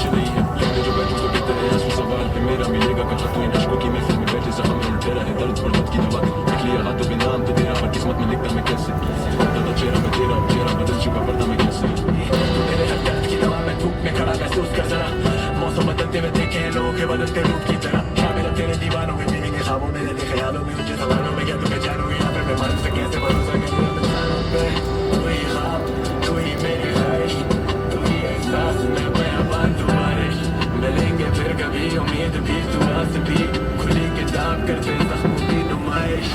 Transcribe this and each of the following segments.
कुछ नहीं है, लेकिन जो बैठूं तो कहते रहे आंसू सवाल है मेरा, मिलेगा कब तक तू इन अश्कों की महफिल में बैठे जहां में तेरा है दर्द पर की दवा, लिख लिया हाथों पे नाम तो तेरा, पर किस्मत में लिखता मैं कैसे, बदला चेहरा में तेरा, चेहरा बदल चुका पड़ता मैं कैसे। तू मेरे हर दर्द की दवा, मैं धूप में खड़ा महसूस कर जरा, मौसम बदलते हुए देखे हैं लोगों के बदलते रूप की तरह, क्या मेरा तेरे दीवानों में मिलेंगे ख्वाबों में तेरे ख्यालों में उनके सवालों में, क्या तुम्हें जानोगे यहाँ पे मैं मान से कैसे भरोसा करूँ इंसानों पे, तू ही ख्वाब तू ही मेरी ख्वाहिश, तू ही एहसास मैं बयां तुम्हारे, मिलेंगे फिर कभी उम्मीद भी दुआ से भी, खुली किताब करते जख्मों की नुमाइश।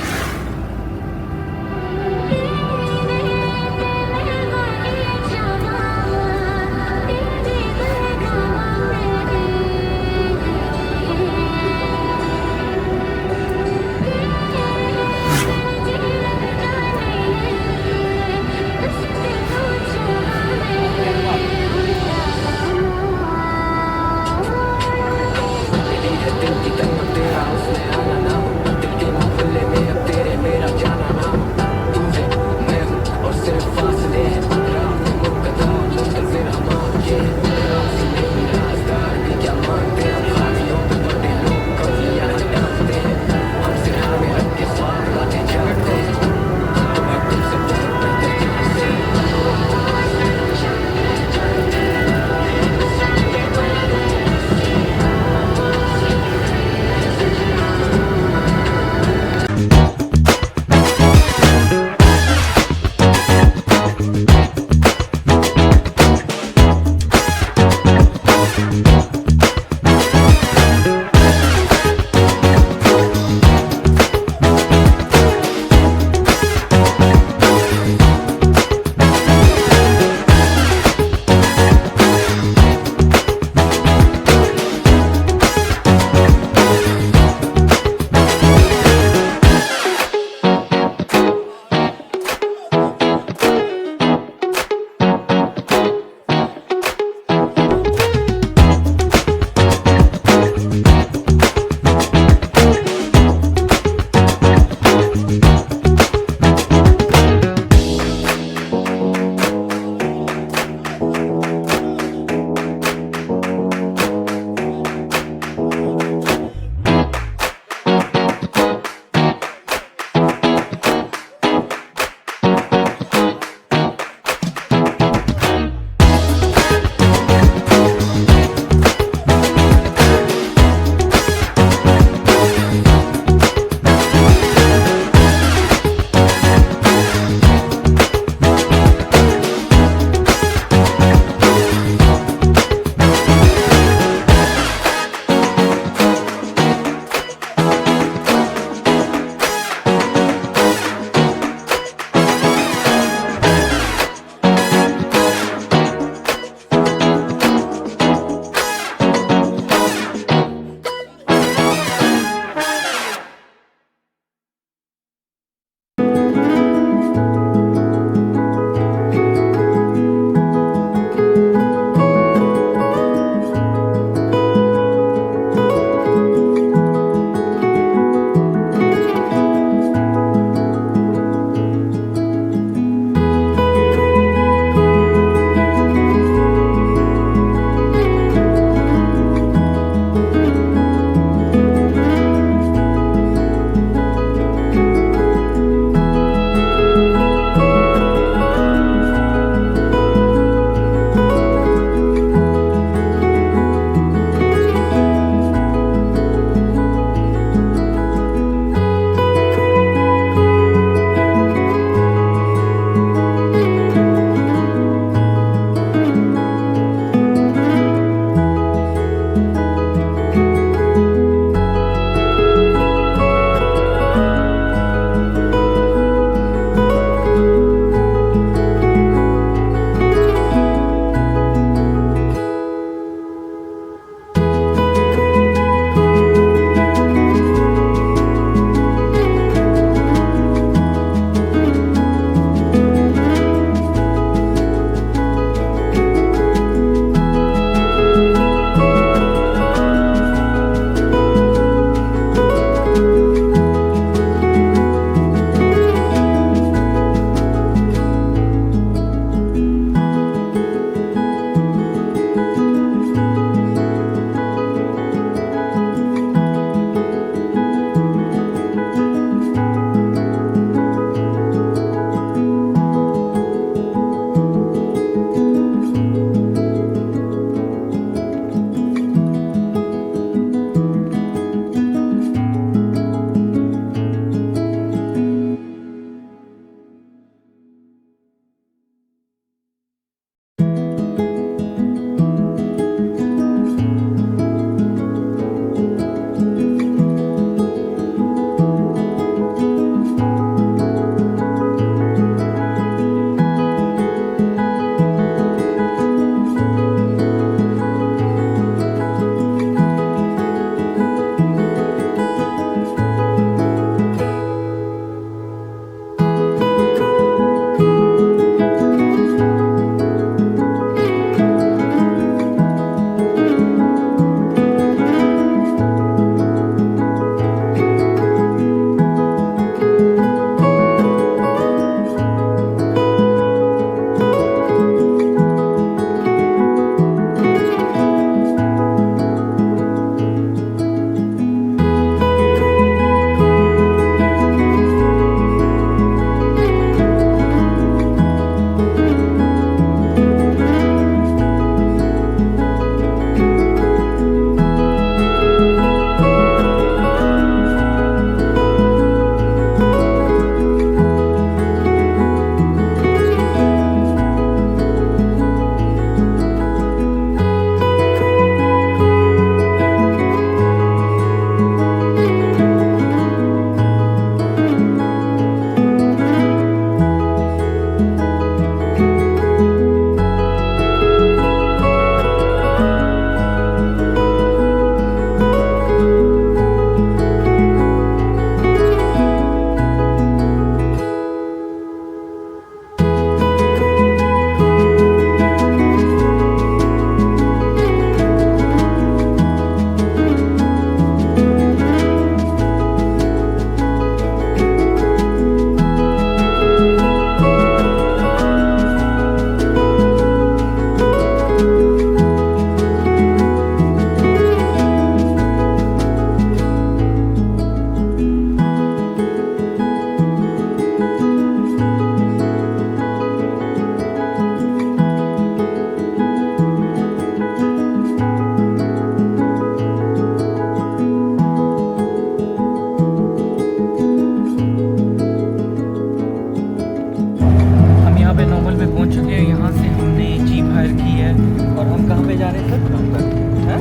रहे हैं सर? हैं?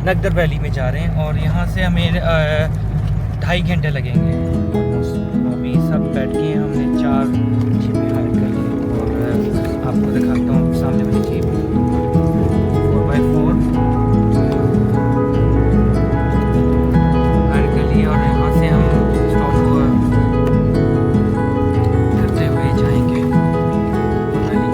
नगदर वैली में जा रहे हैं और यहाँ से हमें 2.5 घंटे लगेंगे ऑलमोस्ट। अभी सब बैठ के हमने 4 जीपें हायर कर ली और आपको दिखाता हूँ सामने वाली जीप 4x4 हायर कर ली और यहाँ से हम स्टॉप करते हुए जाएंगे मनाली।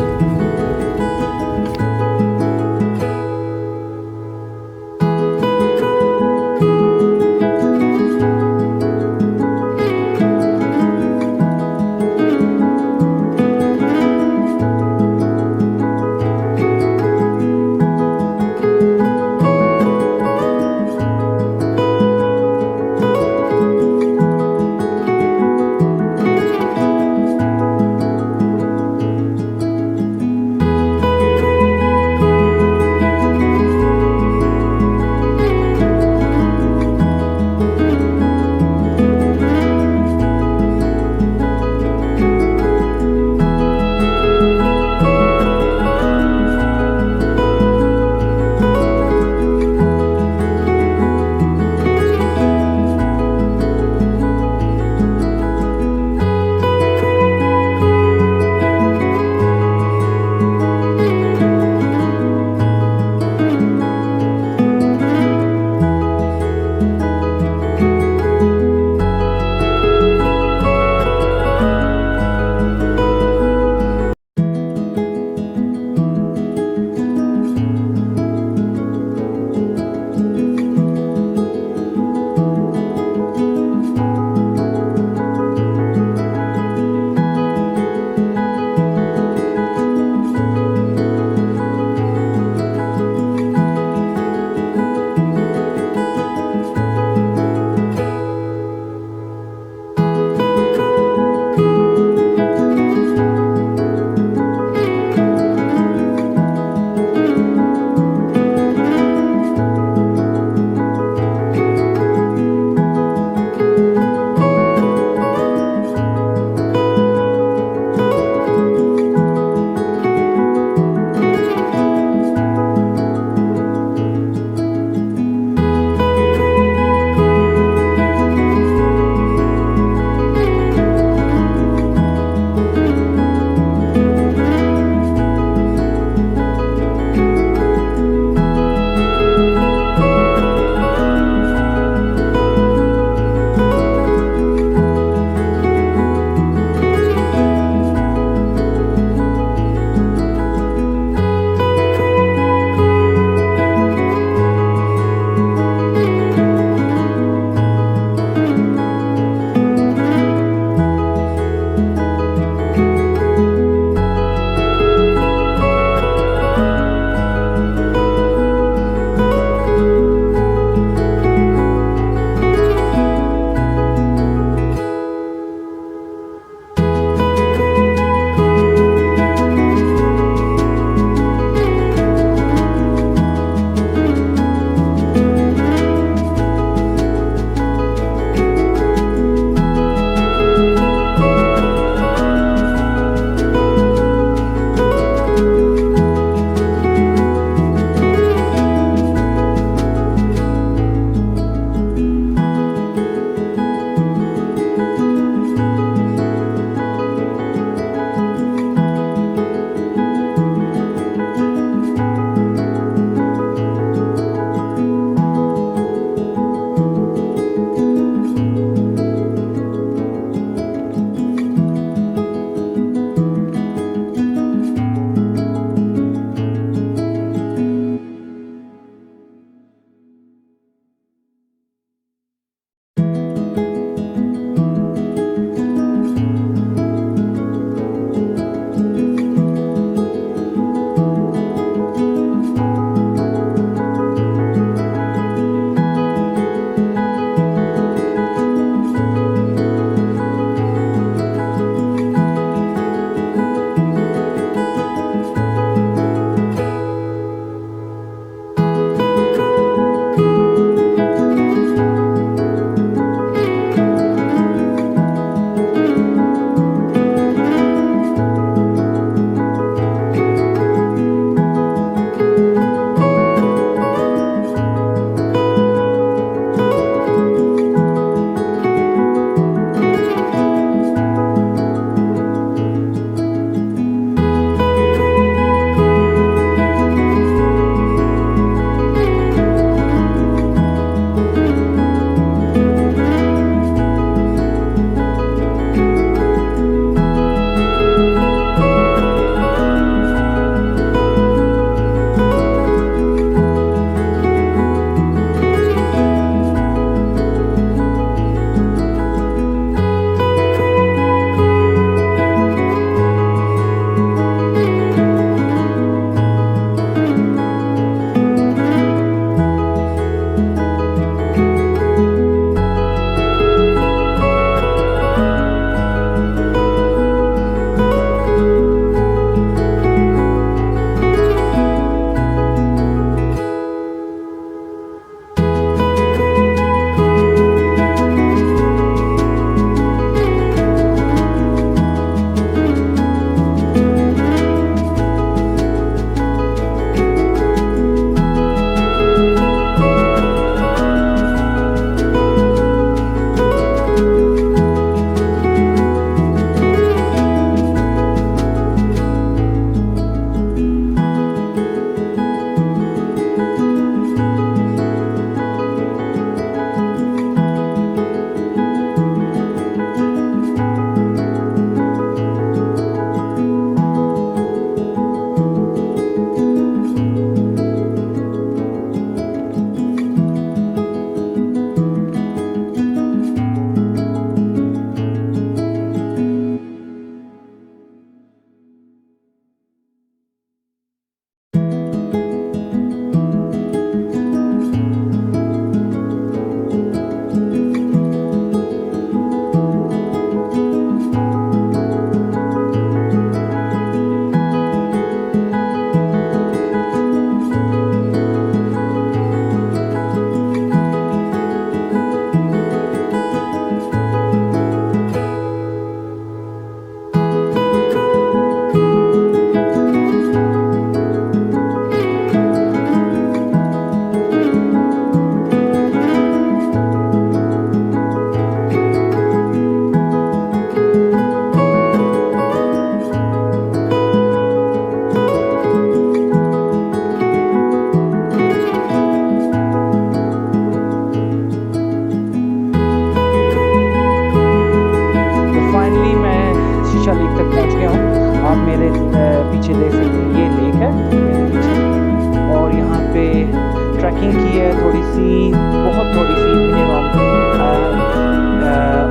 ट्रैकिंग की है थोड़ी सी, बहुत थोड़ी सी मिनिमम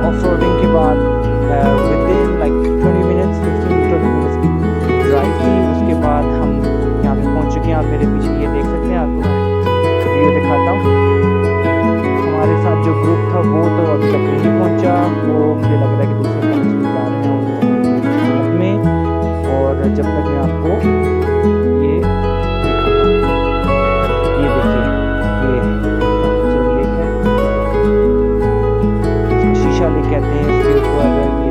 ऑफ रोडिंग के बाद with in like 20 minutes 15-20 minutes की ड्राइव थी। उसके बाद हम यहाँ पे पहुँच चुके हैं। आप मेरे पीछे ये देख सकते हैं, आपको मैं व्यू दिखाता हूँ। हमारे साथ जो ग्रुप था वो तो अभी तक नहीं पहुँचा, वो मुझे लग रहा है कि दूसरे पॉइंट्स पे जा रहे हैं बाद में। और जब तक मैं आपको ये दिखाता हूँ, ये देखिए, ये जो लेक है, इसको शीशा लेक कहते हैं। इसके ऊपर ये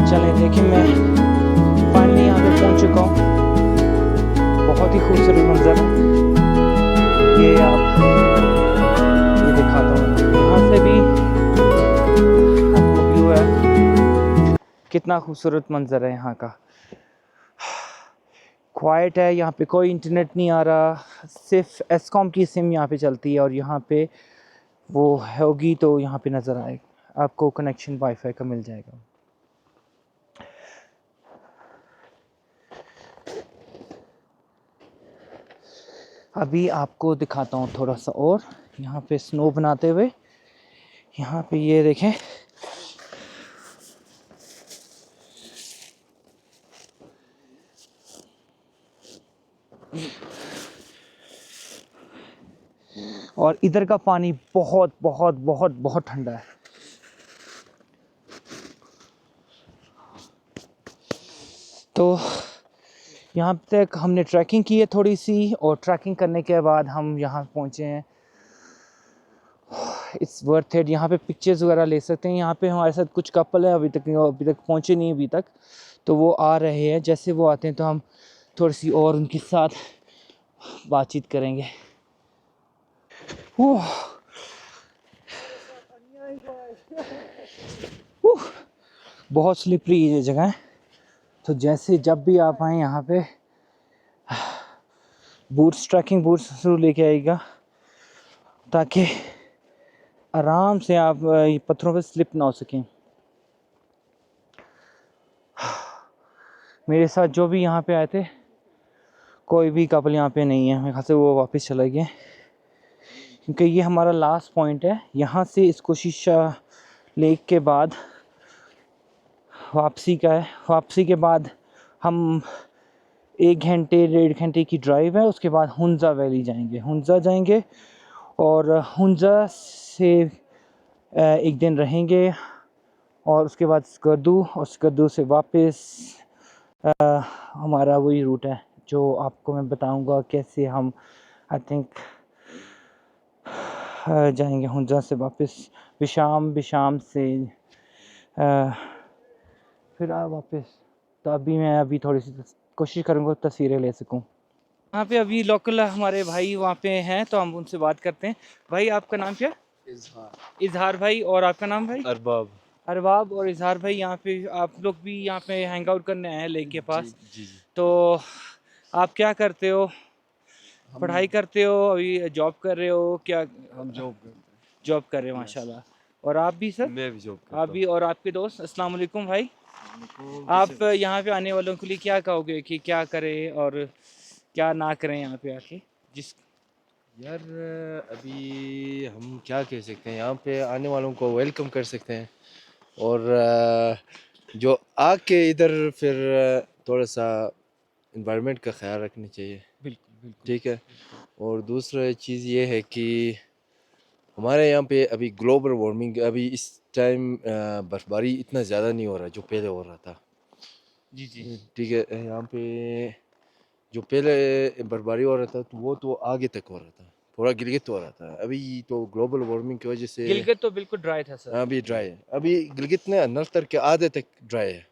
चलें देखिए, मैं फाइनली यहाँ पे पहुँच चुका हूँ। बहुत ही खूबसूरत मंजर है ये, आप ये दिखाता हूँ यहाँ से भी आपको व्यू है। कितना खूबसूरत मंजर है यहाँ का। क्वाइट है, यहाँ पे कोई इंटरनेट नहीं आ रहा, सिर्फ एस्कॉम की सिम यहाँ पे चलती है। और यहाँ पे वो होगी तो यहाँ पे नज़र आएगा, आपको कनेक्शन वाईफाई का मिल जाएगा। अभी आपको दिखाता हूँ थोड़ा सा और यहाँ पे स्नो बनाते हुए। यहाँ पे ये देखें, और इधर का पानी बहुत बहुत बहुत बहुत ठंडा है। तो यहाँ तक हमने ट्रैकिंग की है थोड़ी सी, और ट्रैकिंग करने के बाद हम यहाँ पहुँचे हैं। It's worth it. यहाँ पे पिक्चर्स वगैरह ले सकते हैं। यहाँ पे हमारे साथ कुछ कपल है, अभी तक पहुँचे नहीं अभी तक, तो वो आ रहे हैं। जैसे वो आते हैं तो हम थोड़ी सी और उनके साथ बातचीत करेंगे। बहुत स्लिपरी ये जगह है, तो जैसे जब भी आप आएँ यहाँ पे बूट्स, ट्रैकिंग बूट्स जरूर लेके आइएगा, ताकि आराम से आप पत्थरों पे स्लिप ना हो सकें। मेरे साथ जो भी यहाँ पे आए थे, कोई भी कपल यहाँ पे नहीं है। मेरे ख्याल से वो वापस चले गए, क्योंकि ये हमारा लास्ट पॉइंट है। यहाँ से इसको शीशा लेक के बाद वापसी का है। वापसी के बाद हम 1 घंटे 1.5 घंटे की ड्राइव है। उसके बाद हुंजा वैली जाएंगे, हुंजा जाएंगे, और हुंजा से एक दिन रहेंगे, और उसके बाद स्कर्दू, और स्कर्दू से वापस हमारा वही रूट है जो आपको मैं बताऊंगा कैसे हम आई थिंक जाएंगे हुंजा से वापस विशाम से फिर वापस। तो अभी मैं थोड़ी सी कोशिश करूँगा तस्वीरें ले सकूँ। यहाँ पे अभी लोकल हमारे भाई वहाँ पे हैं, तो हम उनसे बात करते हैं। भाई आपका नाम क्या? इजहार भाई। और आपका नाम भाई? अरबाब और इजहार भाई। यहाँ पे आप लोग भी यहाँ पे हैंग आउट करने आए हैं लेक के पास। जी। तो आप क्या करते हो? पढ़ाई करते हो, अभी जॉब कर रहे हो क्या? हम जॉब कर रहे हो, माशाल्लाह। और आप भी सर? मैं भी जॉब करता आप भी, और आपके दोस्त? अस्सलाम वालेकुम भाई। आप यहाँ पे आने वालों के लिए क्या कहोगे कि क्या करें और क्या ना करें यहाँ पे आके? यार अभी हम क्या कह सकते हैं, यहाँ पे आने वालों को वेलकम कर सकते हैं, और जो आके इधर फिर थोड़ा सा इन्वायरमेंट का ख्याल रखना चाहिए। बिल्कुल ठीक है। और दूसरा चीज़ ये है कि हमारे यहाँ पे अभी ग्लोबल वार्मिंग, अभी इस टाइम बर्फबारी इतना ज़्यादा नहीं हो रहा जो पहले हो रहा था। जी। ठीक है। यहाँ पे जो पहले बर्फबारी हो रहा था तो वो तो आगे तक हो रहा था, पूरा गिलगित हो रहा था। अभी तो ग्लोबल वार्मिंग की वजह से गिलगित तो बिल्कुल ड्राई था सर। अभी ड्राई है। अभी गिलगित ने नलतर के आधे तक ड्राई है,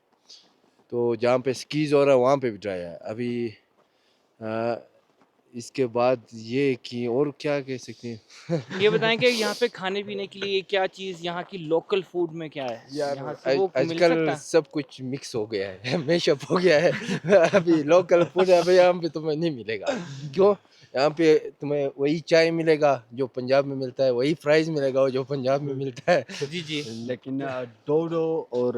तो जहाँ पे स्कीज हो रहा है वहाँ पे भी ड्राई है अभी। इसके बाद ये कि और क्या कह सकते हैं ये बताएं कि यहाँ पे खाने पीने के लिए क्या चीज़, यहाँ की लोकल फूड में क्या है? यार यहाँ से वो मिल आजकल सकता है? सब कुछ मिक्स हो गया है, मैशअप हो गया है। अभी लोकल फूड अभी यहाँ पे तुम्हें नहीं मिलेगा। क्यों? यहाँ पे तुम्हें वही चाय मिलेगा जो पंजाब में मिलता है, वही फ्राइज मिलेगा जो पंजाब में मिलता है। जी जी। लेकिन डोडो और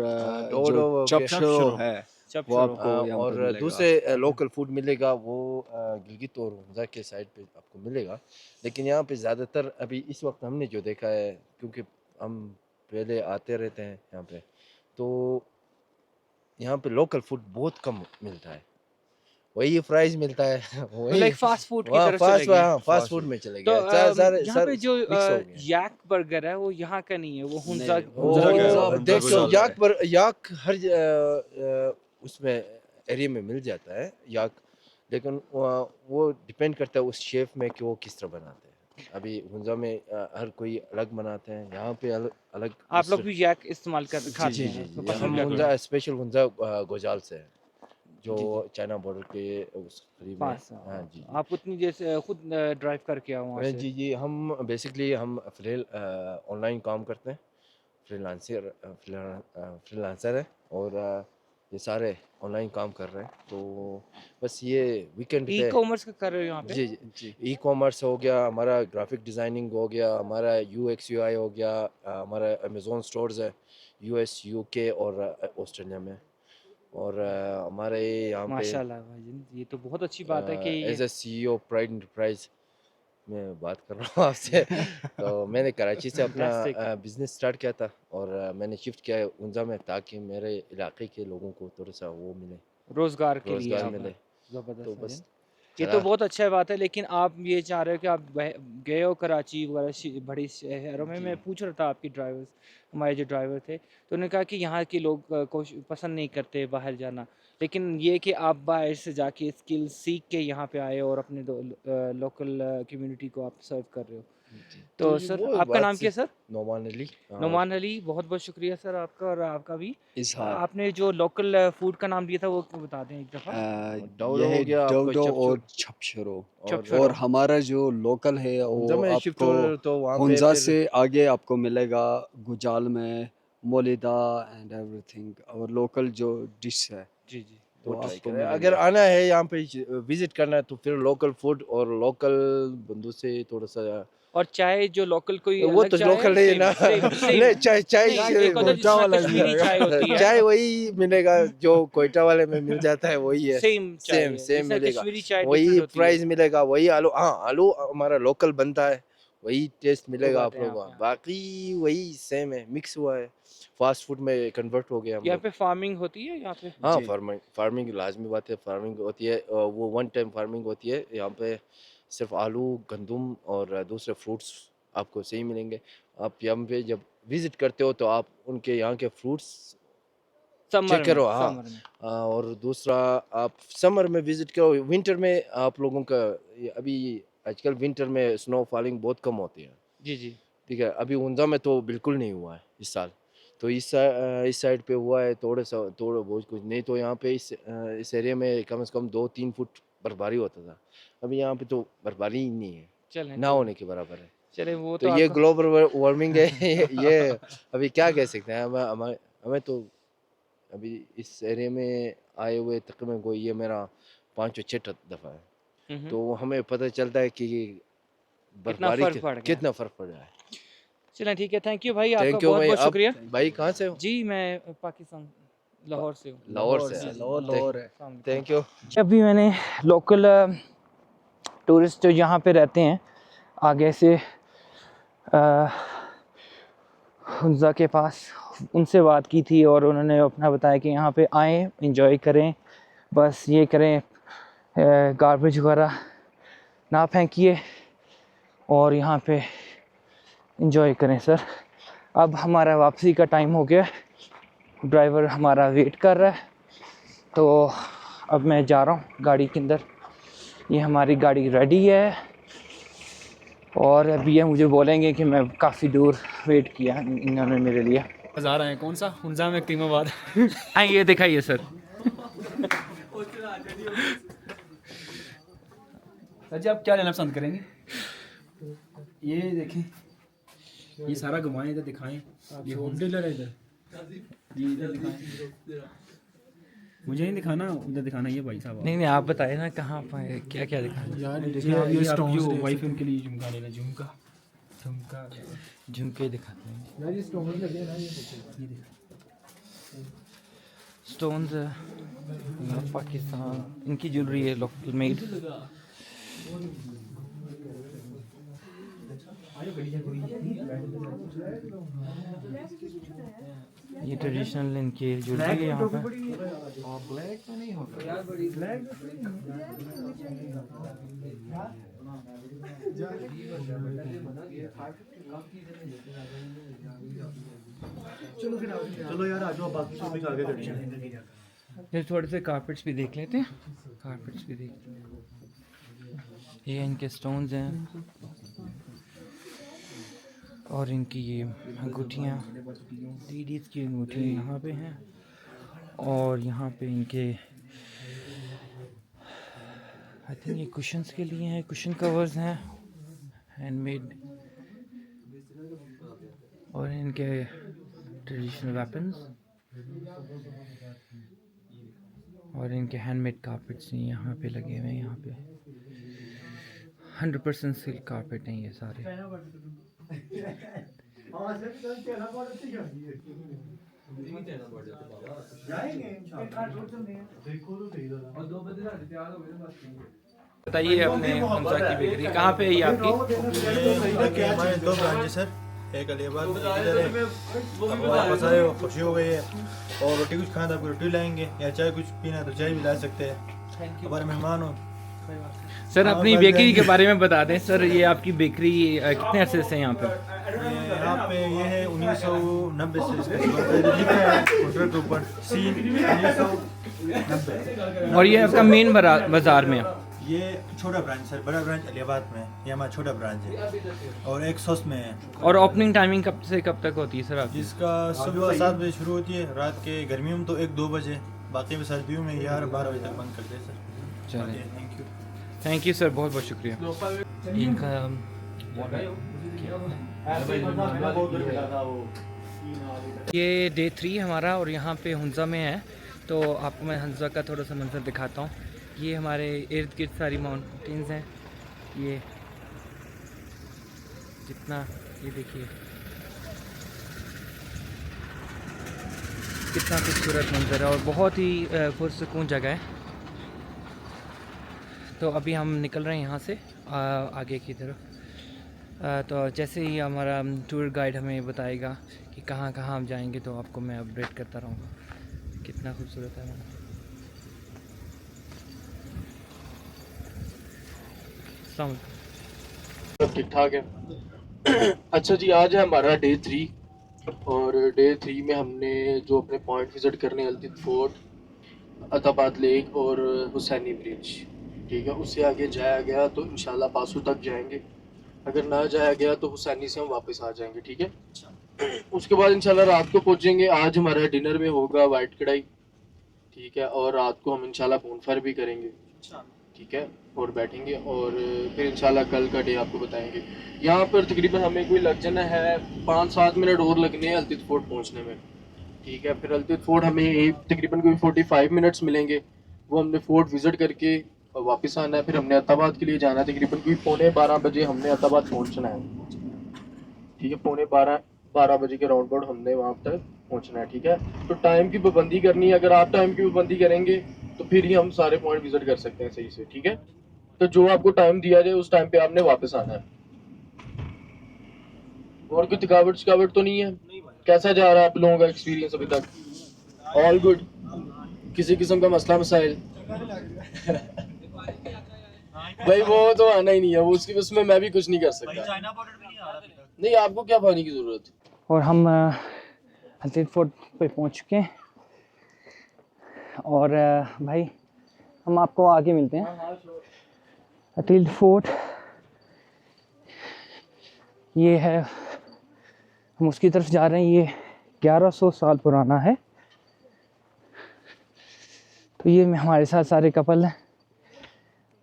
डोडो जो चपशरो है चप वो शुरू। आपको यहाँ पे और मिलेगा। दूसरे लोकल फूड मिलेगा वो गिलगित और हुंजा के साइड पे आपको मिलेगा। लेकिन यहाँ पे ज़्यादातर अभी इस वक्त हमने जो देखा है, क्योंकि हम पहले आते रहते हैं यहाँ पे, तो यहाँ पे लोकल फूड बहुत कम मिलता है, वही फ्राइज मिलता है तो वही लाइक फास्ट फूड की वहाँ तरफ चले गए। फास्ट फूड में चले तो गए। यहाँ पे जो मिक्स हो गए। याक बर्गर है वो यहाँ का नहीं है, वो हुंजा हुंजा का है, वो हुंजा देखो गुजाल याक हर उसमें एरिया में मिल जाता है याक, लेकिन वो डिपेंड करता है उस शेफ में कि वो किस तरह बनाते हैं। अभी हुंजा में हर कोई अलग बनाते हैं, यहाँ पे अलग अलग। आप लोग भी याक इस्तेमाल कर खाते जी हैं जी तो जी, पसंद हम करते हैं। हुंजा स्पेशल हुंजा गोजाल से है, जो जी, चाइना बॉर्डर के उस करीब है। पास हाँ जी आप उतनी देर से खुद ड्राइव करके आओ वहाँ से। जी जी, हम बेसिकली हम फिलहाल ऑनलाइन काम करते हैं, फ्रीलांसर है, और ये सारे ऑनलाइन काम कर रहे हैं। तो बस ये वीकेंड ई पे कॉमर्स का कर रहे हो यहाँ पे? जी जी, ई कॉमर्स हो गया, हमारा ग्राफिक डिज़ाइनिंग हो गया, हमारा UX UI हो गया, हमारा अमेज़ोन स्टोर्स है US UK और ऑस्ट्रेलिया में, और हमारे यहाँ पे माशाल्लाह भाईजान, ये तो बहुत अच्छी बात है कि as a CEO Pride Enterprise मैं बात कर रहा हूँ आपसे। तो मैंने कराची से अपना Fantastic. बिजनेस स्टार्ट किया था, और मैंने शिफ्ट किया है उंजा में, ताकि मेरे इलाके के लोगों को थोड़ा सा वो मिले, रोजगार के लिए रोजगार आप मिले। जबरदस्त तो भाईजान। बस ये चला। तो बहुत अच्छा बात है, लेकिन आप ये चाह रहे हो कि आप गए हो कराची वगैरह बड़ी शहरों में। मैं पूछ रहा था आपके ड्राइवर्स, हमारे जो ड्राइवर थे, तो उन्होंने कहा कि यहाँ के लोग को पसंद नहीं करते बाहर जाना, लेकिन ये कि आप बाहर से जाके स्किल सीख के यहाँ पे आए और अपने लोकल कम्युनिटी को आप सर्व कर रहे हो। तो ये सर वो आपका बात नाम क्या है सर? नोमान अली। नोमान अली, बहुत बहुत शुक्रिया सर आपका, और आपका भी। इजहार। आपने जो लोकल फूड का नाम दिया था वो बता दें एक दफ़ा। डोडो ये हो है गया आपको, डोडो चपचुर। और छपशरो। चपशरो। और हमारा जो लोकल है हुंजा वो में शिफ्ट आपको हो तो वहाँ पे हुंजा फिर से आगे आपको मिलेगा गुजाल में मोलिदा एंड एवरीथिंग, और लोकल जो डिश है जी जी। तो वो ट्राई आपको करें। मिलेंगे। अगर आना है यहाँ पे विजिट करना है, तो फिर लोकल फूड और लोकल बंदों से थोड़ा सा, और चाय जो लोकल कोई वो अलग तो चाय लोकल है? नहीं है ना। सेम सेम नहीं, चाय चाय नहीं, एक होता है कोयटा जिसमें वाला कश्मीरी मिलेगा। चाय होती है। चाय वही मिलेगा जो कोयटा वाले में मिल जाता है, वही है। सेम चाय सेम है, सेम जिसमें मिलेगा, कश्मीरी चाय वही डिफरेंट होती है। प्राइस मिलेगा, वही आलू, हाँ आलू हमारा लोकल बनता है, वही टेस्ट मिलेगा बात आप है लोगों यहाँ को। पे। बाकी वही सेम है, मिक्स हुआ है, फास्ट फूड में कन्वर्ट हो गया हम यहाँ लोग। पे फार्मिंग होती है यहाँ पे? हाँ, जी। फार्मिंग लाजमी बात है, फार्मिंग होती है। वो वन टाइम फार्मिंग होती है यहाँ पे, सिर्फ आलू, गंदम और दूसरे फ्रूट्स आपको सही मिलेंगे। आप यहाँ पे जब विजिट करते हो तो आप उनके यहाँ के फ्रूट्स समर चेक में, करो। हाँ, समर में। और दूसरा आप समर में विजिट करो। विंटर में आप लोगों का अभी आजकल विंटर में स्नो फॉलिंग बहुत कम होती है, जी जी। ठीक है। अभी उंजा में तो बिल्कुल नहीं हुआ है इस साल, तो इस साइड पे हुआ है थोड़ा बहुत कुछ नहीं, तो यहाँ पे इस एरिया में कम से कम 2-3 फुट बर्फबारी होता था। अभी यहाँ पे तो बर्फबारी ही नहीं है, चलें ना होने के बराबर है। चलें, वो तो तो ये आपका ग्लोबल वार्मिंग है। ये अभी क्या कह सकते हैं, हमें तो अभी इस एरिया में आए हुए तकरीबन को ये मेरा 5 और 6 दफ़ा है, तो हमें पता चलता है कि बर्फबारी फर्क पड़ गया। कितना फ़र्क पड़ रहा है। चलें, ठीक है, थैंक यू भाई, आपका थैंक यू बहुत भाई। बहुत आप शुक्रिया भाई कहाँ से हो? जी। मैं पाकिस्तान लाहौर से हूँ। लाहौर से। लाहौर है। Thank you. अभी मैंने लोकल टूरिस्ट जो यहाँ पे रहते हैं आगे से हुंजा के पास, उनसे बात की थी और उन्होंने अपना बताया कि यहाँ पे आएँ, एंजॉय करें, बस ये करें, गार्बेज वगैरह ना फेंकिए और यहाँ पे एंजॉय करें। सर अब हमारा वापसी का टाइम हो गया, ड्राइवर हमारा वेट कर रहा है, तो अब मैं जा रहा हूँ गाड़ी के अंदर। ये हमारी गाड़ी रेडी है और अभी ये मुझे बोलेंगे कि मैं काफ़ी दूर वेट किया इन्होंने मेरे लिए। बाजार आए कौन सा? हुंजा में कीमाबाद। आइए दिखाइए सर। सर जी आप क्या लेना पसंद करेंगे? ये देखें, ये सारा घुमाएं, इधर दिखाएं। ये होम डीलर है इधर जी, इधर दिखाएं। मुझे नहीं दिखाना, उधर दिखाना ये भाई साहब। नहीं नहीं, आप बताए ना कहाँ पर क्या क्या दिखाना। यार ये स्टोन्स वाइफ उनके लिए झुमका लेना, झुमका झुमके दिखाते हैं। यार ये स्टोन लगे ना, ये स्टोन्स पाकिस्तान, इनकी ज्वेलरी है लोकल मेड। ये ट्रेडिशनल इनकी ज्वेलरी है यहाँ पे। ब्लैक में नहीं होगा ब्लैक। चलो यार आ जाओ, बाकी शॉपिंग आगे करनी है। फिर थोड़े से कारपेट्स भी देख लेते हैं। कारपेट्स भी देख, ये इनके स्टोन्स हैं और इनकी ये अंगूठियाँ, लेडीज़ की अंगूठियाँ यहाँ पे हैं। और यहाँ पे इनके आई थिंक ये कुशन्स के लिए हैं, कुशन कवर्स हैं हैंडमेड। और इनके ट्रेडिशनल वेपन्स और इनके हैंडमेड कारपेट्स यहाँ पे लगे हुए हैं। यहाँ पे 100% सिल्क कारपेट हैं ये सारे। बताइए अपने हमजा की बेकरी कहाँ पे है ये आपकी? हमारे 2 ब्रांच है सर, एक अलीबाद में इधर है। अब वापस आए हो, खुशी हो गई है। और रोटी कुछ खाना था आपको रोटी लाएंगे, या चाय कुछ पीना तो चाय भी ला सकते हैं। हमारे मेहमान हो सर, अपनी बेकरी के बारे में बता दें सर। ये आपकी बेकरी कितने अरसे से यहाँ पे? यहाँ पे ये है 1990 से इसका लिखा है पोस्टर के ऊपर सीन 1990। और ये आपका मेन बाजार में है? ये छोटा ब्रांच सर, बड़ा ब्रांच अलीबाद में है, ये हमारा छोटा ब्रांच है। और एक सॉस में है। और ओपनिंग टाइमिंग कब से कब तक होती है सर आपकी? जिसका सुबह 7 बजे शुरू होती है, रात के गर्मियों में तो 1-2 बजे, बाकी में सर्दियों में 11-12 बजे तक बंद करते हैं सर। चलिए, thank you. Thank you sir, बहुत बहुत शुक्रिया। इनका ये डे 3 हमारा और यहाँ पे हुंजा में है। तो आपको मैं हुंजा का थोड़ा सा मंजर दिखाता हूँ। ये हमारे इर्द गिर्द सारी माउंटेन्स हैं। ये जितना, ये देखिए कितना खूबसूरत मंजर है और बहुत ही पुरसुकून जगह है। तो अभी हम निकल रहे हैं यहाँ से आगे की तरफ। तो जैसे ही हमारा टूर गाइड हमें बताएगा कि कहाँ कहाँ हम जाएंगे तो आपको मैं अपडेट करता रहूँगा। कितना खूबसूरत है हमारा। सब ठीक ठाक है। अच्छा जी, आज है हमारा डे 3 और डे 3 में हमने जो अपने पॉइंट विज़िट करने, अल्तित फोर्ट, अताबाद लेक और हुसैनी ब्रिज, ठीक है। उससे आगे जाया गया तो इंशाल्लाह पासू तक जाएंगे, अगर ना जाया गया तो हुसैनी से हम वापस आ जाएंगे, ठीक है। उसके बाद इंशाल्लाह रात को पहुंचेंगे। आज हमारा डिनर में होगा वाइट कढ़ाई, ठीक है। और रात को हम इंशाल्लाह बोनफायर भी करेंगे, ठीक है, और बैठेंगे। और फिर इंशाल्लाह कल का डे आपको बताएंगे। यहाँ पर तकरीबन हमें कोई लग जाना है 5-7 मिनट और लगने हैं अल्तित फोर्ट पहुँचने में, ठीक है। फिर अल्तित फोर्ट हमें तकरीबन कोई 45 मिनट्स मिलेंगे, वो हमने फोर्ट विज़िट करके और वापस आना है। फिर हमने अताबाद के लिए जाना है, तकरीबन कोई 11:15 बजे हमने अताबाद पहुँचना है, ठीक है। 11:15 बजे के राउंड अबाउट हमने वहाँ तक पहुँचना है, ठीक है। तो टाइम की पाबंदी करनी है, अगर आप टाइम की पाबंदी करेंगे तो फिर ही हम सारे पॉइंट विजिट कर सकते हैं सही से, ठीक है। तो जो आपको टाइम दिया जाए उस टाइम पे आपने वापस आना है। और कोई थकावट तो नहीं है? कैसा जा रहा है आप लोगों का एक्सपीरियंस अभी तक? All good? किसी किस्म का मसला मसाइल? भाई वो तो आना ही नहीं है, वो उसमें मैं भी कुछ नहीं कर सकता। नहीं, आपको क्या पानी की जरूरत? और हम अल्तित फोर्ट पे पहुंच चुके हैं और भाई हम आपको आगे मिलते हैं। अल्तित फोर्ट ये है, हम उसकी तरफ जा रहे हैं। ये 1100 साल पुराना है। तो ये हमारे साथ सारे कपल हैं।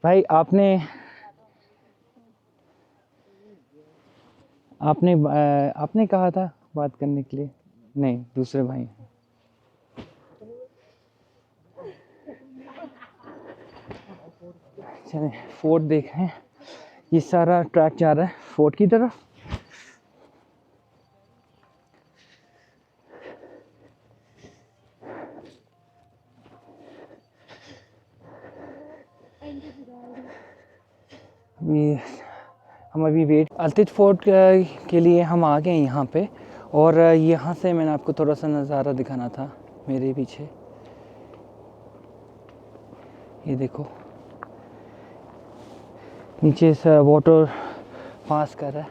भाई आपने कहा था बात करने के लिए? नहीं, दूसरे भाई हैं। चलें फोर्ट देख रहे हैं, ये सारा ट्रैक जा रहा है फोर्ट की तरफ। हम अभी वेट अल्तित फोर्ट के लिए हम आ गए यहाँ पे, और यहाँ से मैंने आपको थोड़ा सा नज़ारा दिखाना था मेरे पीछे। ये देखो नीचे से वाटर पास कर रहा है,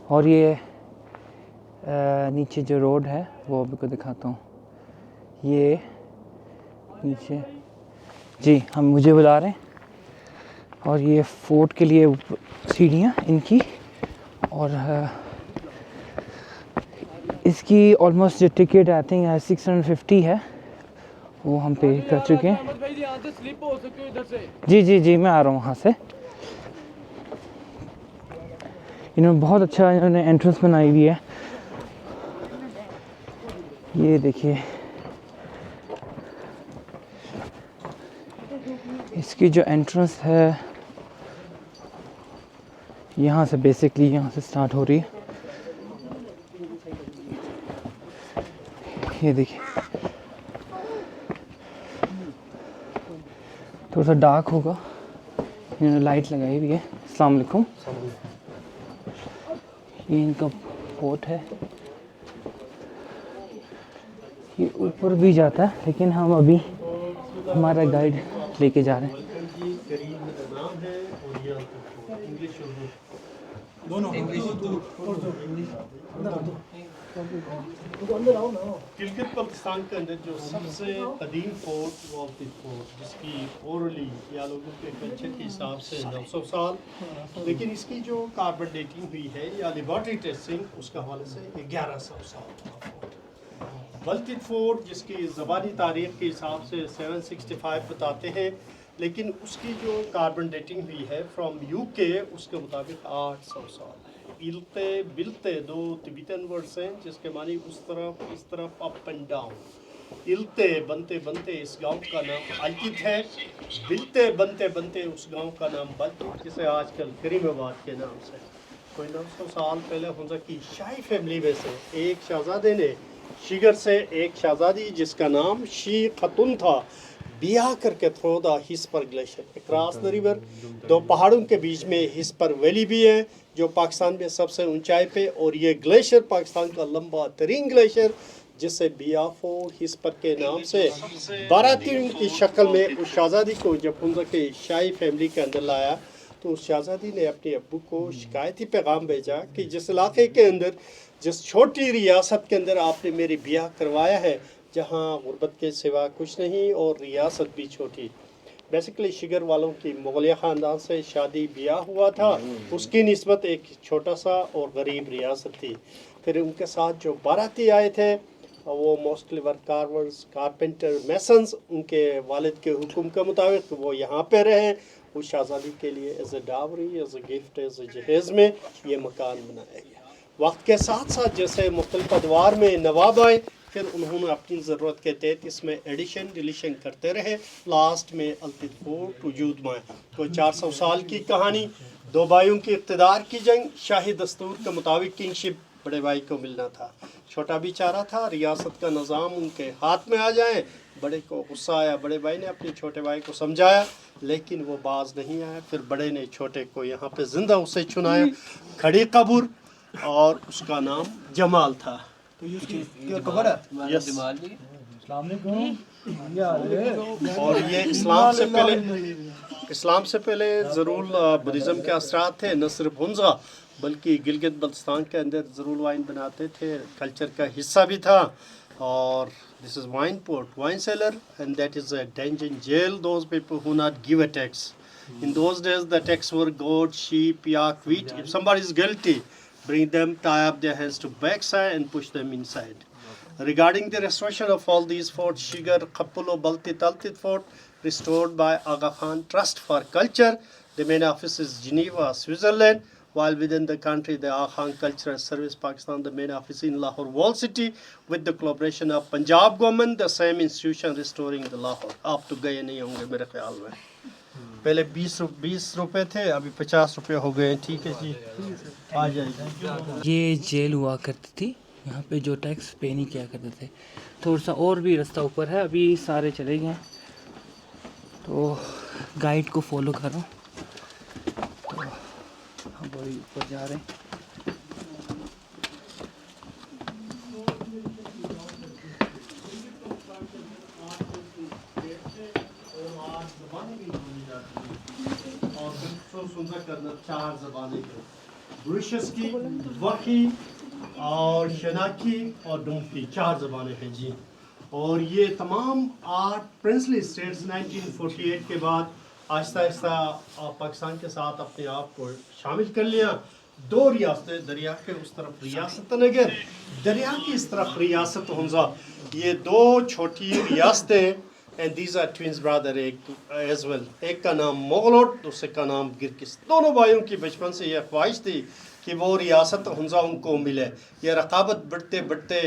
और ये नीचे जो रोड है वो आपको दिखाता हूँ। ये नीचे जी हम मुझे बुला रहे हैं, और ये फोर्ट के लिए सीढ़ियाँ इनकी, और इसकी ऑलमोस्ट जो टिकट आई थिंक 650 है, वो हम पे कर चुके हैं। जी जी जी मैं आ रहा हूँ वहाँ से। इन्होंने बहुत अच्छा इन्होंने एंट्रेंस बनाई हुई है, ये देखिए इसकी जो एंट्रेंस है यहाँ से, बेसिकली यहाँ से स्टार्ट हो रही है। ये देखिए थोड़ा सा डार्क होगा, इन्होंने लाइट लगाई हुई है। अस्सलाम वालेकुम। ये इनका फोर्ट है, ये ऊपर भी जाता है, लेकिन हम अभी हमारा गाइड लेके जा रहे हैं। गिलगित बल्तिस्तान के अंदर जो सबसे कदीम फोर्ट वो अल्तित फोर्ट, जिसकी ओरली या लोगों के कल्चर के हिसाब से 900 साल, लेकिन इसकी जो कार्बन डेटिंग हुई है या लेबॉर्ट्री टेस्टिंग उसके हवाले से 1100 साल का फोर्ट। बल्तित फोर्ट जिसकी ज़बानी तारीख के हिसाब से 765 बताते हैं, लेकिन उसकी जो कार्बन डेटिंग हुई है फ्रॉम यूके उसके मुताबिक 800 साल है। इल्ते बिलते दो तिब्बतन वर्ड्स हैं जिसके मानी उस तरफ इस तरफ, अप एंड डाउन। इल्ते बनते बनते इस गांव का नाम अल्तित है, बिलते बनते बनते उस गांव का नाम बल्तित, जिसे आजकल करीमाबाद के नाम से। कोई 900 साल पहले हुंजा की शाही फैमिली में से एक शहजादे ने शिगर से एक शहजादी जिसका नाम शी खतुन था बिया करके through the Hispar glacier cross the river. दो पहाड़ों के बीच में हिस्पर वैली भी है जो पाकिस्तान में सबसे ऊंचाई पे, और ये ग्लेशियर पाकिस्तान का लंबा तरीन ग्लेशियर जिससे बियाफो हिस्पर के नाम से बारातियों की शक्ल में उस शहजादी को जब हुंजा के शाही फैमिली के अंदर लाया तो उस शहजादी ने अपने अब्बू को शिकायती पैगाम भेजा कि जिस इलाके के अंदर, जिस छोटी रियासत के अंदर आपने मेरी ब्याह करवाया है, जहाँ गुर्बत के सिवा कुछ नहीं और रियासत भी छोटी। बेसिकली शिगर वालों की मुगलिया ख़ानदान से शादी ब्याह हुआ था, उसकी निस्बत एक छोटा सा और गरीब रियासत थी। फिर उनके साथ जो बाराती आए थे वो मोस्टली वर्क कार्वर्स, कारपेंटर, मैसन्स, उनके वालिद के हुक्म के मुताबिक वो यहाँ पे रहे। उस शहजादी के लिए as a dowry, as a gift, as a जहेज़ में ये मकान बनाया गया। वक्त के साथ साथ जैसे मुख्तलिफ अदवार में नवाब आए, फिर उन्होंने अपनी ज़रूरत के तहत इसमें एडिशन डिलीशन करते रहे। लास्ट में अल्तित फोर्ट वजूद में आया। कोई 400 साल की कहानी, दो भाइयों की इक़्तिदार की जंग। शाही दस्तूर के मुताबिक किंगशिप बड़े भाई को मिलना था, छोटा भी चाह रहा था रियासत का निज़ाम उनके हाथ में आ जाए। बड़े को गुस्सा आया, बड़े भाई ने अपने छोटे भाई को समझाया लेकिन वो बाज नहीं आया। फिर बड़े ने छोटे को यहाँ पे जिंदा उसे चुनाया, खड़ी कब्र, और उसका नाम जमाल था। यस। और ये इस्लाम से पहले ज़रूर बुद्धिज़्म के असरात थे, न सिर्फ हुंजा बल्कि गिलगित बल्तिस्तान के अंदर ज़रूर वाइन बनाते थे, कल्चर का हिस्सा भी था। और this is wine port, wine cellar, and that is a dungeon jail those people who not give a tax. In those days the tax were goat, sheep, yak, wheat. If somebody is guilty, bring them, tie up their hands to backside and push them inside. Regarding the restoration of all these forts, Shigar, Kappulo, Baltit, Altit Fort, restored by Aga Khan Trust for Culture. The main office is Geneva, Switzerland, while within the country, the Aga Khan Cultural Service Pakistan, the main office in Lahore Wall City, with the collaboration of Punjab government, the same institution restoring the Lahore. आप तो गए नहीं होंगे मेरे ख्याल में। पहले 20 रुपए थे, अभी 50 रुपए हो गए। ठीक है जी, आ जाइए। ये जेल हुआ करती थी, यहाँ पे जो टैक्स पे नहीं किया करते थे। थोड़ा सा और भी रास्ता ऊपर है, अभी सारे चले गए तो गाइड को फॉलो करो। तो हम वही ऊपर जा रहे हैं। चार ज़बानें ब्रिटिश की, वही और शनाकी और डोंकी, 4 ज़बानें हैं जी। और ये तमाम 8 प्रिंसली स्टेट्स 1948 के बाद आहिस्ता आहिस्ता पाकिस्तान के साथ अपने आप को शामिल कर लिया। 2 रियासतें, दरिया के उस तरफ रियासत नगर, दरिया की इस तरफ रियासत हुंजा, ये 2 छोटी रियासतें and these are twins brother as well. एक का नाम मोगलोट, दूसरे का नाम गिरकिस। दोनों भाइयों की बचपन से यह ख्वाहिश थी कि वो रियासत हुंजा उनको मिले। यह रकाबत बढ़ते बढ़ते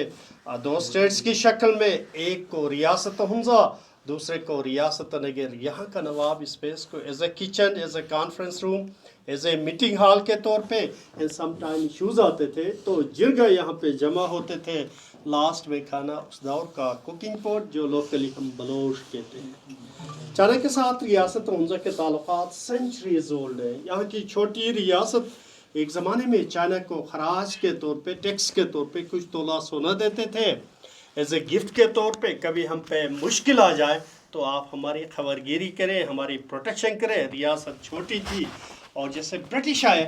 2 स्टेट्स की शक्ल में, एक को रियासत हुंजा, दूसरे को रियासत नगर। यहाँ का नवाब स्पेस को as a kitchen, as a conference room, as a meeting hall के तौर पे, एंड सम टाइम इशूज़ आते थे तो जिरगा यहाँ पे जमा होते थे। लास्ट में खाना उस दौर का कुकिंग पॉट, जो लोकली हम बलोच कहते हैं। चाइना के साथ रियासत हुंजा के ताल्लुकात सेंचुरीज ओल्ड है। यहाँ की छोटी रियासत एक ज़माने में चाइना को खराज के तौर पे, टैक्स के तौर पे कुछ तोला सोना देते थे एज ए गिफ्ट के तौर पे। कभी हम पे मुश्किल आ जाए तो आप हमारी खबरगिरी करें, हमारी प्रोटेक्शन करें। रियासत छोटी थी और जैसे ब्रिटिश आए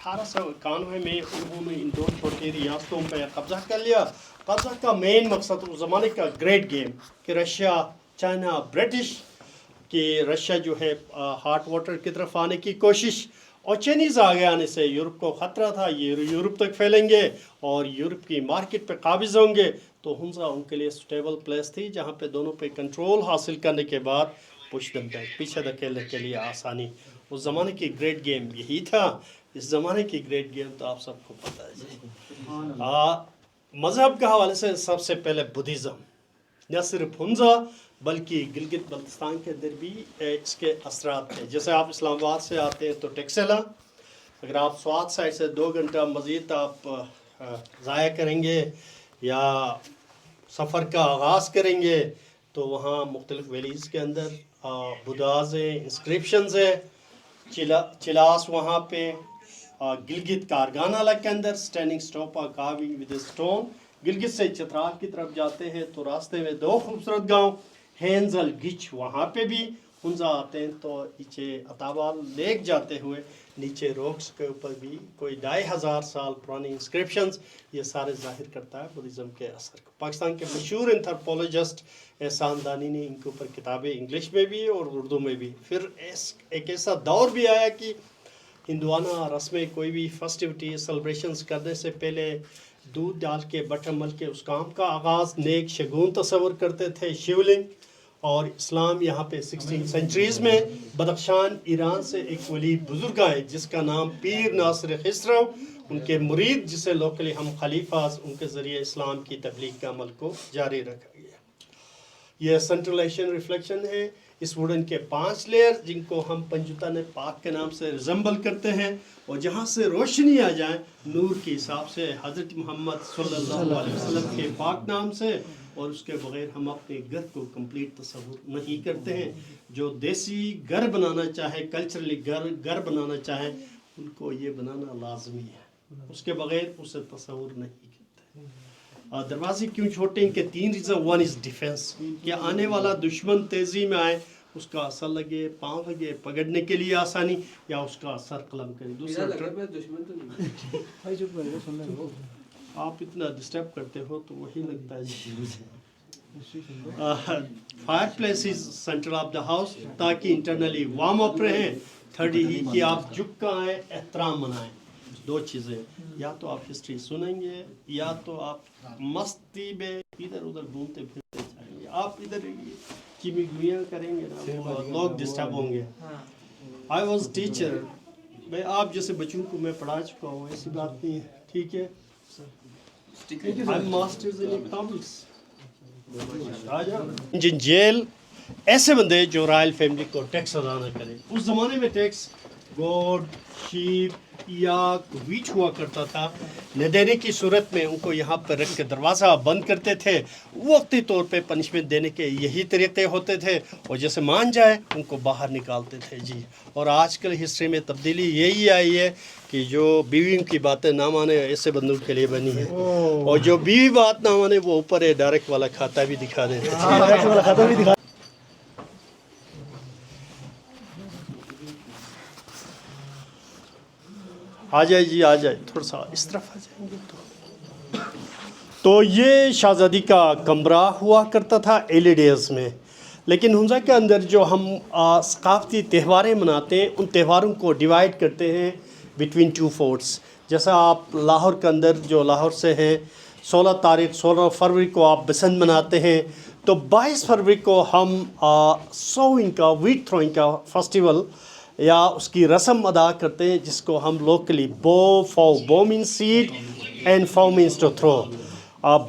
1891 में उन्होंने इन 2 छोटी रियासतों पर कब्जा कर लिया। कब्जा का मेन मकसद उस ज़माने का ग्रेट गेम कि रशिया, चाइना, ब्रिटिश कि रशिया जो है हॉट वाटर की तरफ आने की कोशिश, और चाइनीज़ आगे आने से यूरोप को ख़तरा था, ये यूरोप तक फैलेंगे और यूरोप की मार्केट पे काबिज़ होंगे। तो हुंजा उनके लिए सुटेबल प्लेस थी जहाँ पे दोनों पे कंट्रोल हासिल करने के बाद पुश देम बैक, पीछे धकेलने के लिए आसानी। उस ज़माने की ग्रेट गेम यही था। इस ज़माने की ग्रेट गेम तो आप सबको पता है जी। मज़हब के हवाले से सबसे पहले बुद्धिज़्म, न सिर्फ हुंजा बल्कि गिलगित बल्तिस्तान के अंदर भी इसके असरात थे। जैसे आप इस्लामाबाद से आते हैं तो टेक्सेला, अगर आप स्वात साइड से 2 घंटा मज़ीद आप ज़ाया करेंगे या सफ़र का आगाज़ करेंगे तो वहाँ मुख्तलिफ़ वैलीज़ के अंदर बुदाज़ हैं, इंस्क्रिप्शंस है। चिलास वहाँ पे, गिलगित कारगानाला के अंदर standing stupa carving with stone. Gilgit से चित्राल की तरफ जाते हैं तो रास्ते में 2 खूबसूरत गांव हेंजल गिच, वहाँ पे भी हुंजा आते हैं तो नीचे अताबाल लेक जाते हुए नीचे रॉक्स के ऊपर भी कोई 2500 साल पुरानी इंस्क्रिप्शंस, ये सारे जाहिर करता है बुद्धिज़्म के असर को। पाकिस्तान के मशहूर एंथ्रोपोलॉजिस्ट एहसान दानी ने इनके ऊपर किताबें इंग्लिश में भी और उर्दू में भी। फिर एक ऐसा दौर भी आया कि हिंदुआना रस्में, कोई भी फेस्टिविटी सेलिब्रेशंस करने से पहले दूध डाल के बटर मल के उस काम का आगाज़ नेक शगुन तस्वर करते थे, शिवलिंग। और इस्लाम यहाँ पे 16 सेंचुरीज़ में बदख्शान ईरान से एक वली बुज़ुर्ग आए जिसका नाम पीर नासिर खिसरो, उनके मुरीद जिसे लोकली हम खलीफास, उनके ज़रिए इस्लाम की तबलीग का अमल को जारी रखा गया। यह सेंट्रल एशियन रिफ्लेक्शन है। इस वुडन के 5 लेयर जिनको हम पंजुतन पाक के नाम से रिजेंबल करते हैं और जहाँ से रोशनी आ जाए नूर के हिसाब से हज़रत मोहम्मद सल्लल्लाहु अलैहि वसल्लम के पाक नाम से, और उसके बगैर हम अपने घर को कंप्लीट तस्वुर नहीं करते हैं। जो देसी घर बनाना चाहे, कल्चरली घर बनाना चाहे, उनको ये बनाना लाजमी है, उसके बगैर उसे तस्वुर नहीं करते। दरवाजे क्यों छोटे हैं? के 3 रीज़न। 1 इज़ डिफेंस, कि आने वाला दुश्मन तेज़ी में आए, उसका असर लगे, पाँव लगे, पकड़ने के लिए आसानी, या उसका सर कलम करे। दूसरा आप इतना डिस्टर्ब करते हो तो वही लगता है। Fire place is centre of the house, ताकि इंटरनली वार्म अप रहें। थर्ड ही कि आप झुक कर आए, एहतराम मनाएं। 2 चीज़ें, या तो आप हिस्ट्री सुनेंगे या तो आप मस्ती में इधर उधर घूमते फिरते जाएंगे। आप इधर चिमिगुइयाँ करेंगे ना, लोग डिस्टर्ब होंगे। आई वॉज टीचर, भाई आप जैसे बच्चों को मैं पढ़ा चुका हूँ, ऐसी बात नहीं है, ठीक है। I am masters in economics. Jail ऐसे बंदे जो रॉयल फैमिली को टैक्स अदा ना करें। उस ज़माने में टैक्स गोड, शीप या वीच हुआ करता था, न देने की सूरत में उनको यहाँ पर रख के दरवाज़ा बंद करते थे। वक्ती तौर पे पनिशमेंट देने के यही तरीक़े होते थे, और जैसे मान जाए उनको बाहर निकालते थे जी। और आजकल हिस्ट्री में तब्दीली यही आई है कि जो बीवी की बातें ना माने ऐसे बंदूक के लिए बनी है, और जो बीवी बात ना माने वो ऊपर है डायरेक्ट वाला खाता भी दिखा देते थे। आ जाए जी, आ जाए, थोड़ा सा इस तरफ आ जाएंगे तो ये शहज़ादी का कमरा हुआ करता था अर्ली डेज़ में। लेकिन हुंजा के अंदर जो हम सकाफ़ती त्यौहारें मनाते हैं, उन त्यौहारों को डिवाइड करते हैं बिटवीन टू फोर्ट्स। जैसा आप लाहौर के अंदर जो लाहौर से हैं 16 फरवरी को आप बसंत मनाते हैं, तो 22 फरवरी को हम सोइंग का, वीट थ्रोइंग का फेस्टिवल या उसकी रस्म अदा करते हैं, जिसको हम लोकली बो मीन्स सीड एंड फो मीन्स टू थ्रो।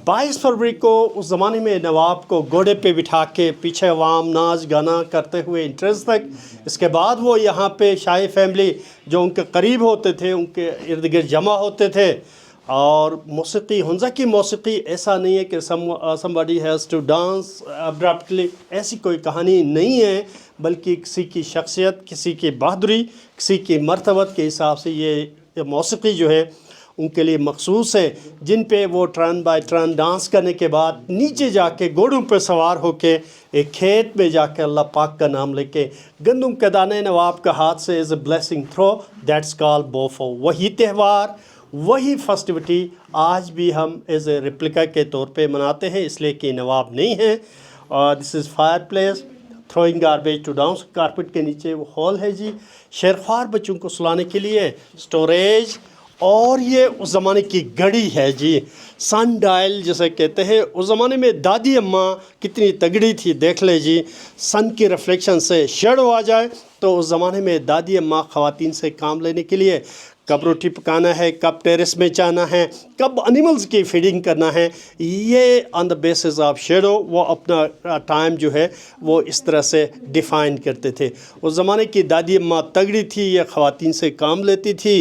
22 फरवरी को उस ज़माने में नवाब को घोड़े पे बिठा के पीछे अवाम नाच गाना करते हुए इंटरेस्ट तक, इसके बाद वो यहाँ पे शाही फैमिली जो उनके करीब होते थे उनके इर्द गिर्द जमा होते थे। और मौसीकी, हुंजा की मौसीकी ऐसा नहीं है कि somebody has to dance abruptly, ऐसी कोई कहानी नहीं है, बल्कि किसी की शख्सियत, किसी की बहादुरी, किसी की मर्तबत के हिसाब से ये मौसीकी जो है उनके लिए मखसूस है, जिन पे वो टर्न बाय टर्न डांस करने के बाद नीचे जाके घोड़ों पे सवार होके एक खेत में जाके अल्लाह पाक का नाम लेके गंदम के दाने नवाब का हाथ से as a blessing throw, that's called बोफो। वही त्यौहार, वही फेस्टिविटी आज भी हम एज ए रेप्लिका के तौर पे मनाते हैं, इसलिए कि नवाब नहीं है। और this is fire place, throwing garbage to down, carpet के नीचे वो हॉल है जी, शेरख्वार बच्चों को सुलाने के लिए स्टोरेज। और ये उस ज़माने की घड़ी है जी, सन डायल जिसे कहते हैं। उस ज़माने में दादी अम्मा कितनी तगड़ी थी, देख ले जी, सन की रिफ्लेक्शन से शेडो आ जाए तो उस ज़माने में दादी अम्मा ख़वातीन से काम लेने के लिए कब रोटी पकाना है, कब टेरेस में जाना है, कब एनिमल्स की फीडिंग करना है, ये on the basis of shadow वो अपना टाइम जो है वो इस तरह से डिफ़ाइन करते थे। उस ज़माने की दादी अम्मा तगड़ी थी, ये ख़वातीन से काम लेती थी।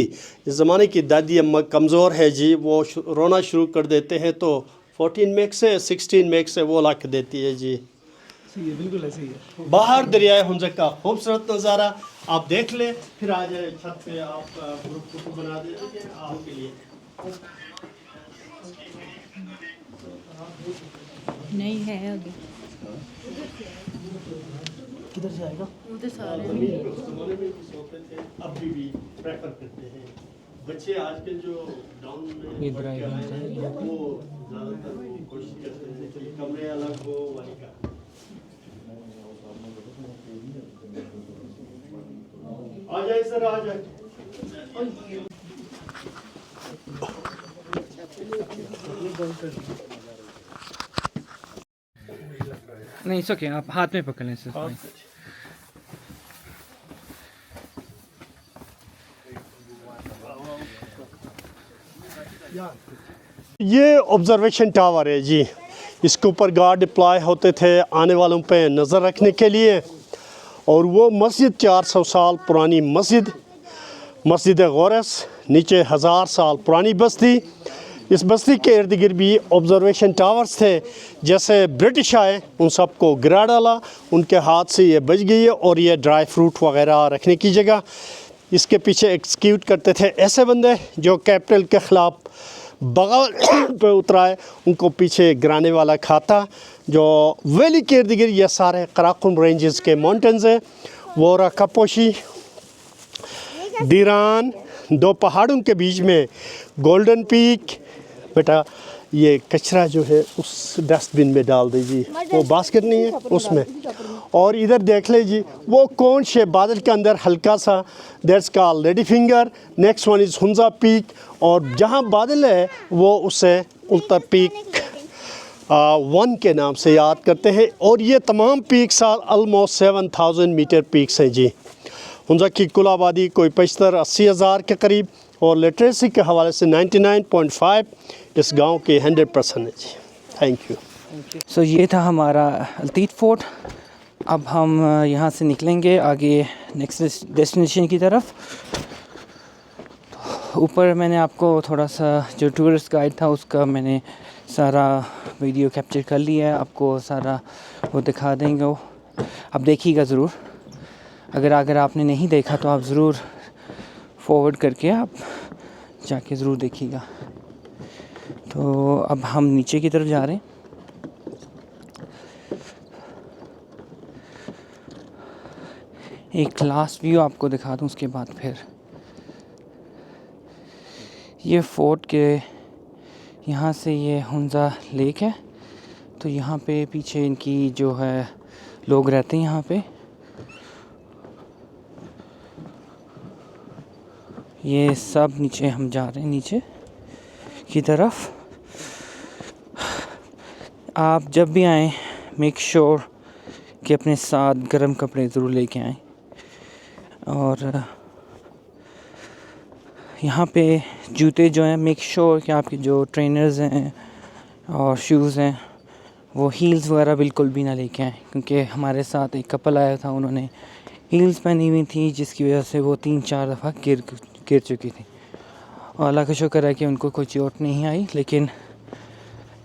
इस ज़माने की दादी अम्मा कमज़ोर है जी, वो रोना शुरू कर देते हैं तो 14 मेक से 16 मेक से वो ला के देती है जी। सही है, बिल्कुल ऐसे ही है। बाहर दरियाए हुंजा का खूबसूरत नज़ारा आप देख लें, फिर आ जाए छत पे, आप ग्रुप फोटो बना दीजिए आपके लिए। नहीं है अभी, किधर से आएगा? उधर सारे ज़माने में भी सोते थे, अभी भी प्रेफर करते हैं बच्चे। आजकल जो डाउन में इधर आएगा, वो ज़्यादातर कोशिश करते हैं कि कमरे अलग हो वाली का। आ जाए सर, आ जाए। नहीं इट्स ओके, आप हाथ में पकड़ लें सर। ये ऑब्जर्वेशन टावर है जी, इसके ऊपर गार्ड डिप्लॉय होते थे आने वालों पे नज़र रखने के लिए। और वो मस्जिद 400 साल पुरानी मस्जिद गौरस, नीचे 1000 साल पुरानी बस्ती। इस बस्ती के इर्द गिर्द भी ऑब्जर्वेशन टावर्स थे। जैसे ब्रिटिश आए उन सबको गिरा डाला, उनके हाथ से ये बच गई है। और ये ड्राई फ्रूट वगैरह रखने की जगह इसके पीछे एक्सिक्यूट करते थे ऐसे बंदे जो कैपिटल के ख़िलाफ़ बगावत पे उतराए, उनको पीछे गिराने वाला खाता। जो वैली के इर्द गिर्द ये सारे कराकुम रेंजेस के माउंटेन्स हैं, वोरा कपोशी, दीरान, 2 पहाड़ों के बीच में गोल्डन पीक। बेटा ये कचरा जो है उस डस्टबिन में डाल दीजिए, वो बास्केट नहीं है उसमें। और इधर देख लीजिए वो कौन से बादल के अंदर हल्का सा, that's called lady finger. Next one is Hunza peak, और जहाँ बादल है वो उसे उल्टा पीक 1 के नाम से याद करते हैं। और ये तमाम पीक्स ऑलमोस्ट 7000 मीटर पीक्स हैं जी। हुंजा की कुल आबादी कोई 75-80 हज़ार के करीब, और लिटरेसी के हवाले से 99.5 इस गांव के 100% है जी। Thank you. सो ये था हमारा अल्तीत फोर्ट। अब हम यहाँ से निकलेंगे आगे नेक्स्ट डेस्टिनेशन की तरफ। तो ऊपर मैंने आपको थोड़ा सा जो टूरिस्ट गाइड था उसका मैंने सारा वीडियो कैप्चर कर लिया है, आपको सारा वो दिखा देंगे वो, आप देखिएगा ज़रूर। अगर आपने नहीं देखा तो आप ज़रूर फॉरवर्ड करके आप जाके ज़रूर देखिएगा। तो अब हम नीचे की तरफ जा रहे हैं। एक लास्ट व्यू आपको दिखा दूं, उसके बाद फिर ये फोर्ट के यहाँ से ये हुंजा लेक है। तो यहाँ पे पीछे इनकी जो है लोग रहते हैं यहाँ पे। ये सब नीचे हम जा रहे हैं, नीचे की तरफ। आप जब भी आएँ मेक श्योर कि अपने साथ गर्म कपड़े ज़रूर लेके आएँ। और यहाँ पे जूते जो हैं मेक श्योर कि आपके जो ट्रेनर्स हैं और शूज़ हैं वो हील्स वगैरह बिल्कुल भी ना लेके आएँ, क्योंकि हमारे साथ एक कपल आया था, उन्होंने हील्स पहनी हुई थी जिसकी वजह से वो 3-4 दफ़ा गिर चुकी थी। और अल्लाह का शुक्र है कि उनको कोई चोट नहीं आई। लेकिन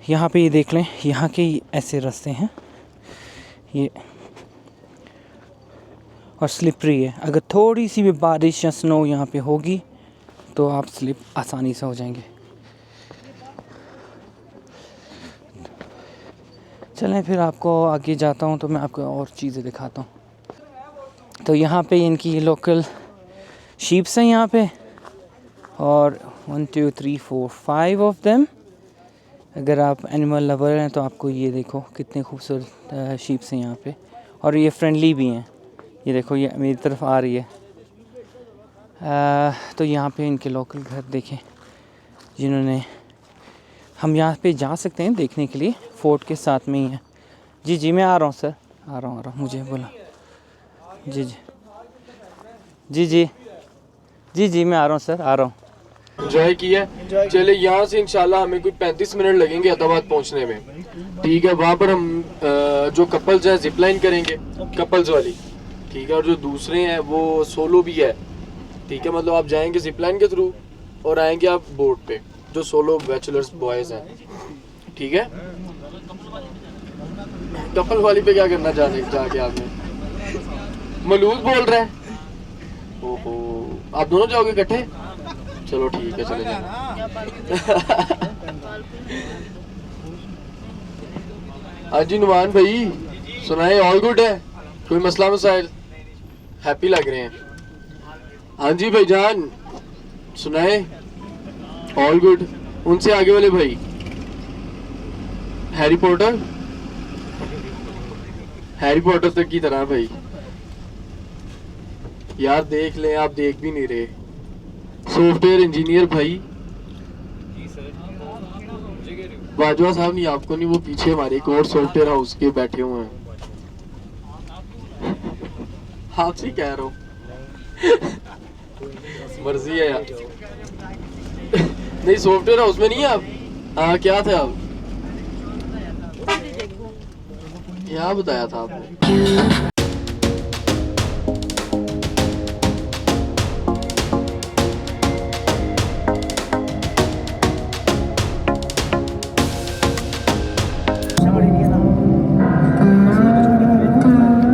यहाँ पे ये देख लें, यहाँ के ऐसे रास्ते हैं ये, और स्लिपरी है। अगर थोड़ी सी भी बारिश या स्नो यहाँ पे होगी तो आप स्लिप आसानी से हो जाएंगे। चलें फिर आपको आगे जाता हूँ तो मैं आपको और चीज़ें दिखाता हूँ। तो यहाँ पे इनकी लोकल शीप्स हैं यहाँ पे, और 1 2 3 4 5 ऑफ देम। अगर आप एनिमल लवर हैं तो आपको ये देखो कितने खूबसूरत शीप्स हैं यहाँ पे, और ये फ्रेंडली भी हैं। ये देखो ये मेरी तरफ आ रही है। तो यहाँ पे इनके लोकल घर देखें जिन्होंने, हम यहाँ पे जा सकते हैं देखने के लिए, फोर्ट के साथ में ही है। जी जी मैं आ रहा हूँ सर, आ रहा हूँ मुझे बोला। जी जी जी जी जी जी मैं आ रहा हूँ सर, आ रहा हूँ। एंजॉय किया। चले यहाँ से इंशाल्लाह हमें कोई 35 मिनट लगेंगे अहमदाबाद पहुँचने में। ठीक है, वहाँ पर हम जो कपल्स हैं जिप लाइन करेंगे, कपल्स वाली। ठीक है, और जो दूसरे हैं वो सोलो भी है। ठीक है, मतलब आप जाएंगे जिप लाइन के थ्रू और आएंगे आप बोट पे, जो सोलो बैचलर्स बॉयज़ हैं। ठीक है, कपल वाली पे क्या करना जाके आपने? मलूज बोल रहे हैं। ओहो, आप दोनों जाओगे इकट्ठे? चलो ठीक है, चले जाएंगे। हाँ जी नुमान भाई, सुनाए ऑल गुड है? कोई मसला मसाइल? हैप्पी लग रहे हैं। हाँ जी भाईजान, सुनाए ऑल गुड? उनसे आगे वाले भाई हैरी पॉटर तक की तरह भाई। यार देख लें, आप देख भी नहीं रहे। सॉफ्टवेयर इंजीनियर भाई बाजवा साहब, नहीं आपको नहीं, वो पीछे हमारे एक और सॉफ्टवेयर हाउस के बैठे हुए हैं। आपसे कह रहा हूँ, मर्जी है यार। नहीं सॉफ्टवेयर हाउस में नहीं है आप? हाँ क्या थे आप? क्या बताया था आपने?